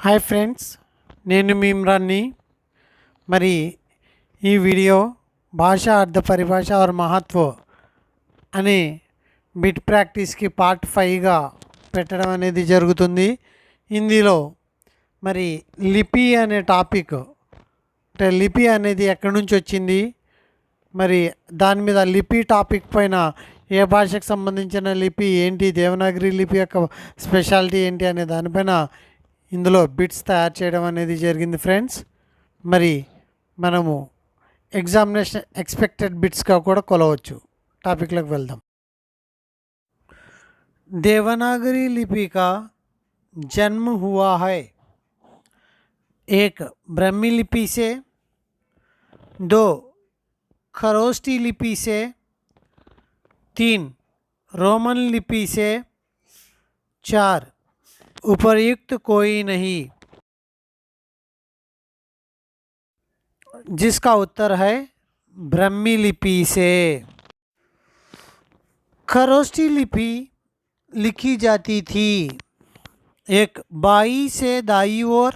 Hi friends, నేను మీ ఇమ్రాన్ని. మరి ఈ వీడియో భాష అర్థ పరిభాష और महत्व అనే బిట్ ప్రాక్టీస్కి పార్ట్ 5గా పెట్టడం అనేది జరుగుతుంది. ఇందులో మరి లిపి అనే టాపిక్, అంటే లిపి అనేది ఎక్కడి నుంచి వచ్చింది, మరి దాని మీద లిపి టాపిక్ పైన ఏ భాషకు సంబంధించిన లిపి ఏంటి, దేవనాగరి లిపి యొక్క స్పెషాలిటీ ఏంటి అనే దానిపైన ఇందులో బిట్స్ తయారు చేయడం అనేది జరిగింది ఫ్రెండ్స్. మరి మనము ఎగ్జామినేషన్ ఎక్స్పెక్టెడ్ బిట్స్గా కూడా కొలవచ్చు. టాపిక్లోకి వెళ్దాం. देवनागरी लिपि का जन्म हुआ है. एक ब्राह्मी लिपि से, दो खरोष्टी लिपि से, तीन रोमन लिपि से, चार उपर्युक्त कोई नहीं. जिसका उत्तर है ब्राह्मी लिपि से. खरोष्टी लिपि लिखी जाती थी. एक बाई से दाई ओर,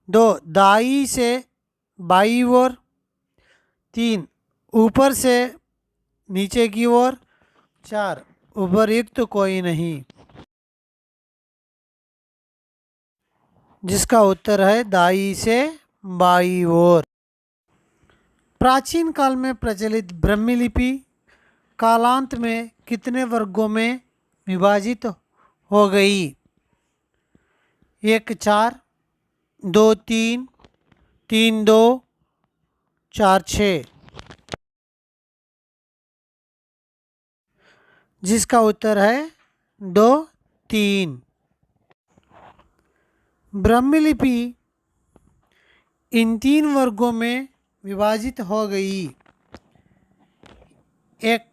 दो दाई से बाई ओर, तीन ऊपर से नीचे की ओर, चार उपर्युक्त कोई नहीं. जिसका उत्तर है दाई से बाई ओर. प्राचीन काल में प्रचलित ब्राह्मी लिपि कालांत में कितने वर्गों में विभाजित हो गई? एक 4, 2 3, 3 2, 4 6. जिसका उत्तर है 2 3. ब्राह्मी लिपि इन 3 वर्गों में विभाजित हो गई. एक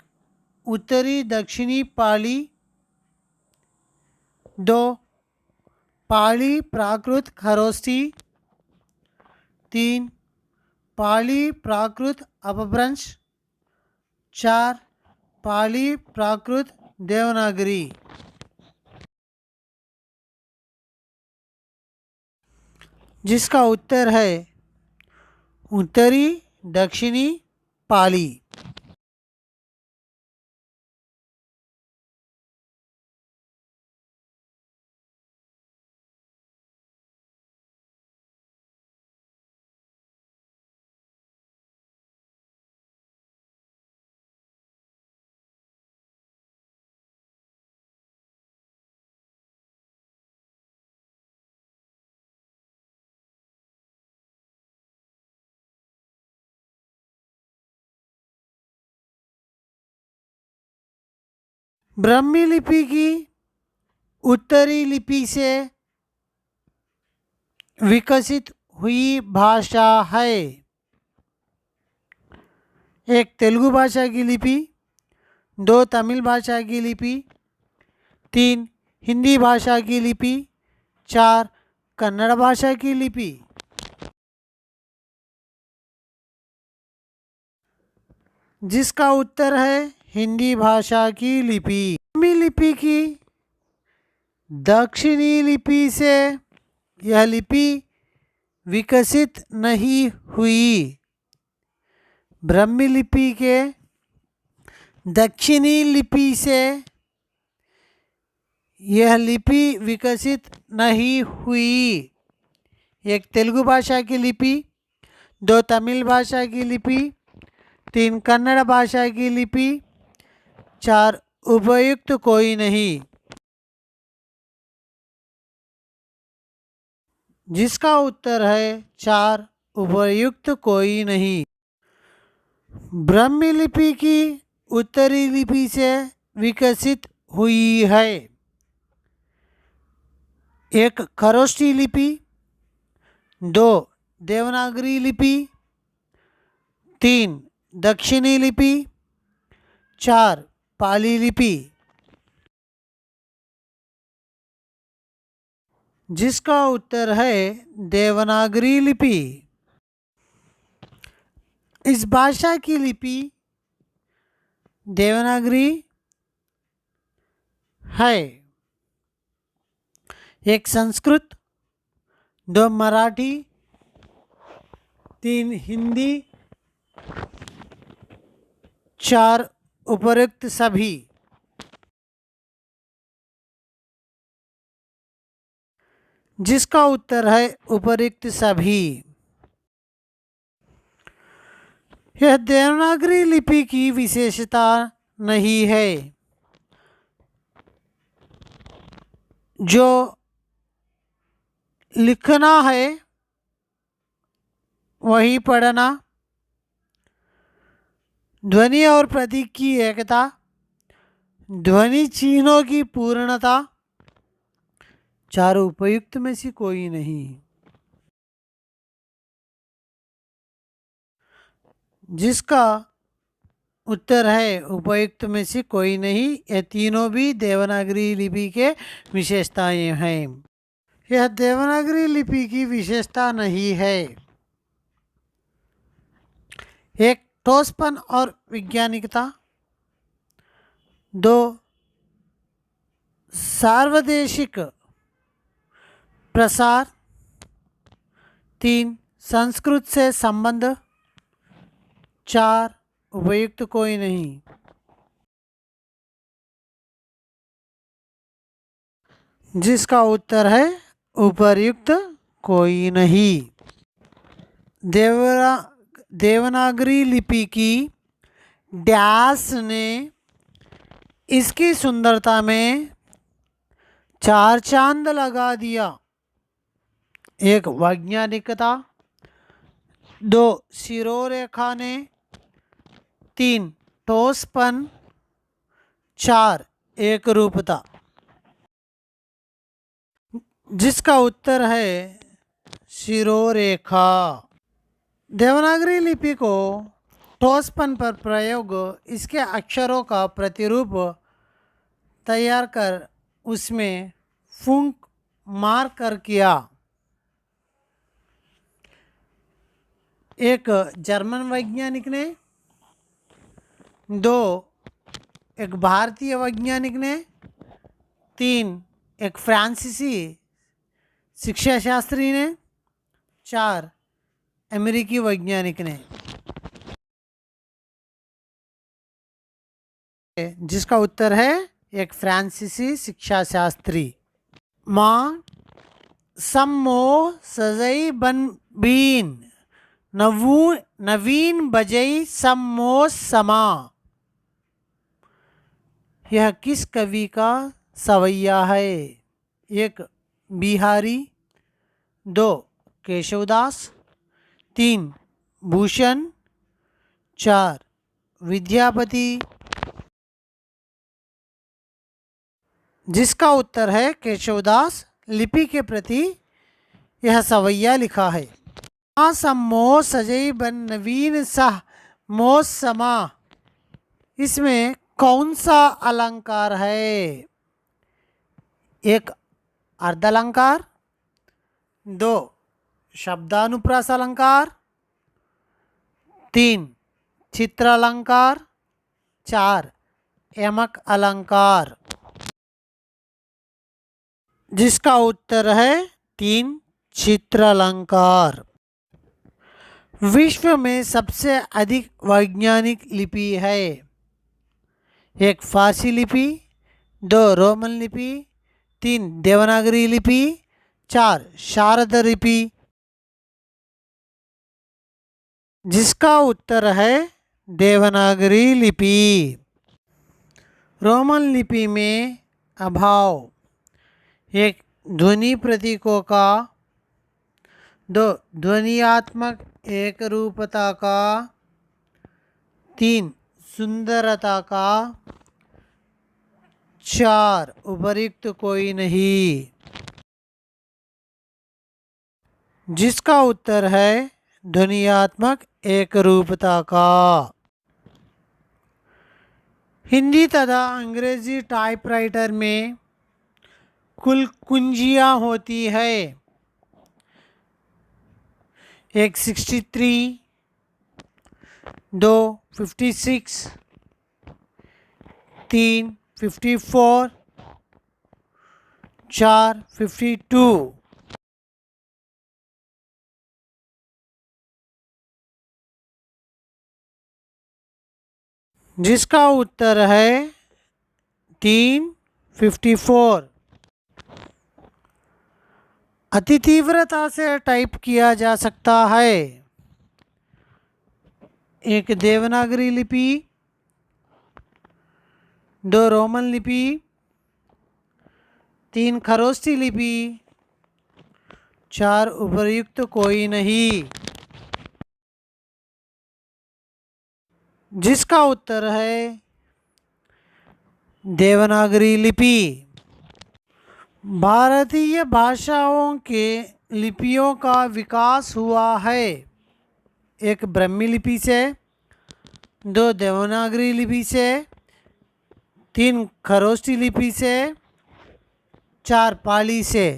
उत्तरी दक्षिणी पाली, दो पाली प्राकृत खरोष्टी, तीन पाली प्राकृत अपभ्रंश, चार पाली प्राकृत देवनागरी. जिसका उत्तर है उत्तरी दक्षिणी पाली. ब्राह्मी लिपि की उत्तरी लिपि से विकसित हुई भाषा है. एक तेलुगु भाषा की लिपि, दो तमिल भाषा की लिपि, तीन हिंदी भाषा की लिपि, चार कन्नड़ भाषा की लिपि. जिसका उत्तर है हिंदी भाषा की लिपि. ब्राह्मी लिपि की दक्षिणी लिपि से यह लिपि विकसित नहीं हुई. ब्राह्मी लिपि के दक्षिणी लिपि से यह लिपि विकसित नहीं हुई. एक तेलुगु भाषा की लिपि, दो तमिल भाषा की लिपि, तीन कन्नड़ भाषा की लिपि, चार उपर्युक्त कोई नहीं. जिसका उत्तर है 4 उपर्युक्त कोई नहीं. ब्राह्मी लिपि की उत्तरी लिपि से विकसित हुई है. एक खरोष्टी लिपि, दो देवनागरी लिपि, तीन दक्षिणी लिपि, चार पाली लिपि. जिसका उत्तर है देवनागरी लिपि. इस भाषा की लिपि देवनागरी है. एक संस्कृत दो मराठी, तीन हिंदी, चार उपरोक्त सभी। जिसका उत्तर है उपरोक्त सभी। यह देवनागरी लिपि की विशेषता नहीं है। जो लिखना है वही पढ़ना, ध्वनि और प्रतीक की एकता, ध्वनि चिन्हों की पूर्णता, चारों उपयुक्त में से कोई नहीं। जिसका उत्तर है उपयुक्त में से कोई नहीं। ये तीनों भी देवनागरी लिपि के विशेषताएं हैं। यह देवनागरी लिपि की विशेषता नहीं है। एक, ठोसपन और वैज्ञानिकता। दो, सार्वदेशिक प्रसार। तीन, संस्कृत से संबंध। चार, उपयुक्त कोई नहीं। जिसका उत्तर है उपर्युक्त कोई नहीं। देवनागरी लिपि की डैश ने इसकी सुंदरता में चार चांद लगा दिया। एक, वैज्ञानिकता। दो, शिरोरेखा ने। तीन, ठोसपन। चार, एक रूपता। जिसका उत्तर है शिरोरेखा। देवनागरी लिपि को ठोसपन पर प्रयोग इसके अक्षरों का प्रतिरूप तैयार कर उसमें फूंक मार कर किया। एक जर्मन वैज्ञानिक ने। दो, एक भारतीय वैज्ञानिक ने। तीन, एक फ्रांसीसी शिक्षा शास्त्री ने। चार, अमेरिकी वैज्ञानिक ने। जिसका उत्तर है एक फ्रांसीसी शिक्षा शास्त्री। माँ सम्मो सजई बन बीन नवीन बजई सम्मो समा। यह किस कवि का सवैया है? एक, बिहारी। दो, केशवदास। तीन, भूषण। चार, विद्यापति। जिसका उत्तर है केशवदास। लिपि के प्रति यह सवैया लिखा है। सम्मो सजई बन नवीन सह मोह समा। इसमें कौन सा अलंकार है? एक, अर्धालंकार। दो, शब्दानुप्रास अलंकार। तीन, चित्र अलंकार। चार, यमक अलंकार। जिसका उत्तर है तीन, चित्र अलंकार। विश्व में सबसे अधिक वैज्ञानिक लिपि है। एक, फारसी लिपि। दो, रोमन लिपि। तीन, देवनागरी लिपि। चार, शारदा लिपि। जिसका उत्तर है देवनागरी लिपि। रोमन लिपि में अभाव। एक, ध्वनि प्रतीकों का। दो, ध्वनियात्मक एक रूपता का। तीन, सुंदरता का। चार, उपयुक्त कोई नहीं। जिसका उत्तर है ध्वनियात्मक एक रूपता का। हिंदी तथा अंग्रेजी टाइपराइटर में कुल कुंजियाँ होती है। एक, 63। दो, 56। तीन, 54। चार, 52। जिसका उत्तर है 354। अति तीव्रता से टाइप किया जा सकता है। एक देवनागरी लिपि, 2 रोमन लिपि, 3 खरोष्ठी लिपि, 4 उपर्युक्त कोई नहीं। जिसका उत्तर है देवनागरी लिपि। भारतीय भाषाओं के लिपियों का विकास हुआ है। एक ब्राह्मी लिपि से, 2 देवनागरी लिपि से, 3 खरोष्ठी लिपि से, 4 पाली से।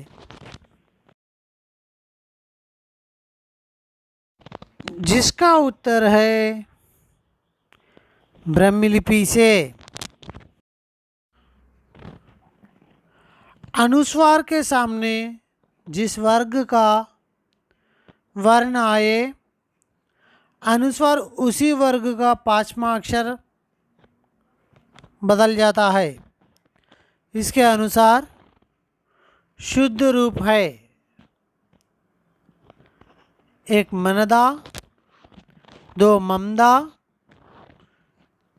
जिसका उत्तर है ब्राह्मी लिपि से। अनुस्वार के सामने जिस वर्ग का वर्ण आए, अनुस्वार उसी वर्ग का 5वां अक्षर बदल जाता है। इसके अनुसार शुद्ध रूप है। एक मनदा, 2 ममदा,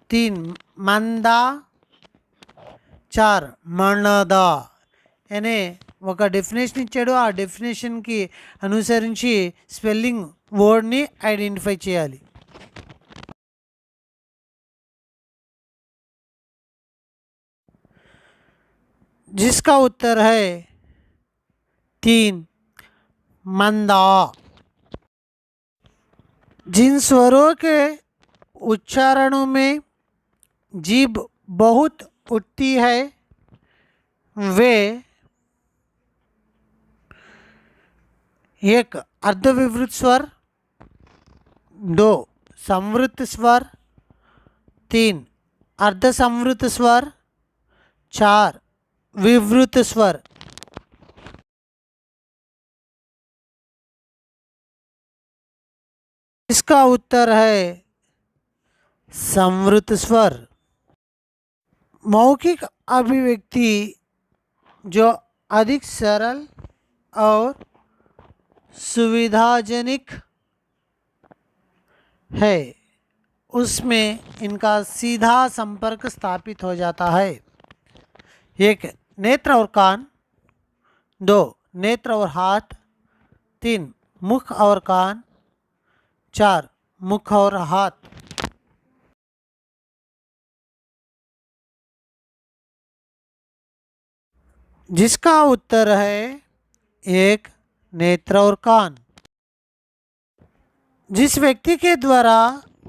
3 మందా, 4 మణదా అనే ఒక డెఫినేషన్ ఇచ్చాడు. ఆ డెఫినేషన్కి అనుసరించి స్పెల్లింగ్ వర్డ్ని ఐడెంటిఫై చేయాలి. जिसका उत्तर है 3 मंदा। जिन स्वरों के उच्चारणों में जीभ बहुत उठती है वे एक अर्धविवृत स्वर, 2 संवृत स्वर, 3 अर्धसंवृत स्वर, 4 विवृत स्वर। इसका उत्तर है संवृत स्वर। मौखिक अभिव्यक्ति जो अधिक सरल और सुविधाजनक है उसमें इनका सीधा संपर्क स्थापित हो जाता है। एक नेत्र और कान, 2 नेत्र और हाथ, 3 मुख और कान, 4 मुख और हाथ। जिसका उत्तर है एक नेत्र और कान। जिस व्यक्ति के द्वारा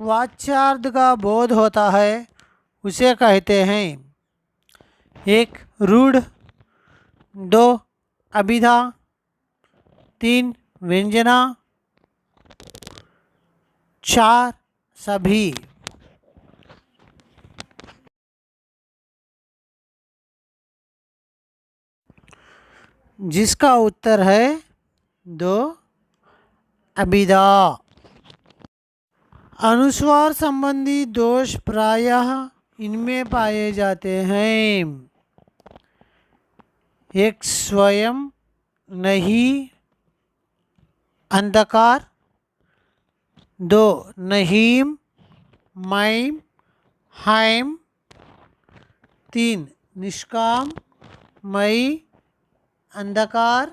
वाच्यार्थ का बोध होता है उसे कहते हैं 1 रूढ़, 2 अभिधा, 3 व्यंजना, 4 सभी। जिसका उत्तर है 2 अभिधा। अनुस्वार संबंधी दोष प्रायः इनमें पाए जाते हैं। एक स्वयं, नहीं, अंधकार, 2 नहीम, मैम, हैम, 3 निष्काम, मई, अंधकार,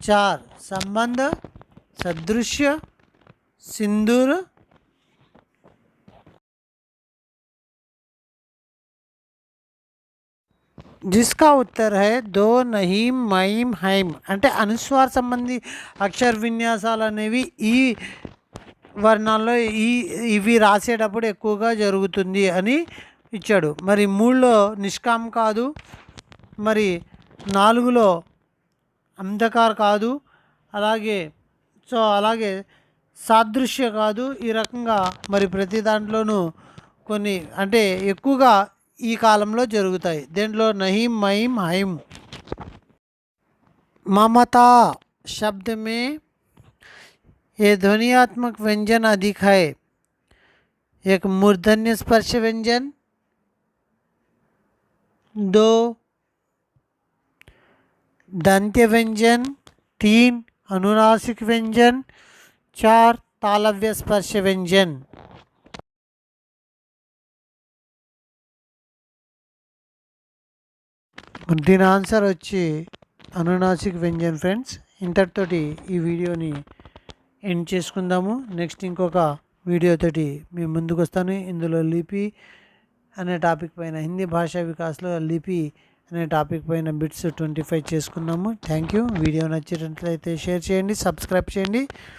4 संबंध, सदृश्य, सिंदूर। जिसका उत्तर है 2 నహీం, మైం, హైం. అంటే అనుస్వార సంబంధి అక్షర విన్యాసాలు అనేవి ఈ వర్ణాల్లో ఇవి రాసేటప్పుడు ఎక్కువగా జరుగుతుంది అని ఇచ్చాడు. మరి 3లో నిష్కాం కాదు, మరి 4లో అంధకార్ కాదు, అలాగే సాదృశ్య కాదు. ఈ రకంగా మరి ప్రతి దాంట్లోనూ కొన్ని అంటే ఎక్కువగా ఈ కాలంలో జరుగుతాయి. దేంట్లో నహీం, మहीम, హైम। ममता शब्द में ये ध्वनियात्मक व्यंजन अधिक है। एक मूर्धन्य स्पर्श व्यंजन, 2 दंत्य व्यंजन, 3 अनुनासिक व्यंजन, 4 तालव्य स्पर्श व्यंजन। దీని ఆన్సర్ వచ్చి అనునాసిక్ వ్యంజన్ ఫ్రెండ్స్. ఇంతటితోటి ఈ వీడియోని ఎండ్ చేసుకుందాము. నెక్స్ట్ ఇంకొక వీడియోతోటి మేము ముందుకు వస్తాను. ఇందులో లిపి అనే టాపిక్ పైన, హిందీ భాషా వికాస్లో లిపి అనే టాపిక్ పైన బిట్స్ 25 చేసుకున్నాము. Thank you. వీడియో నచ్చినట్లయితే షేర్ చేయండి, సబ్స్క్రైబ్ చేయండి.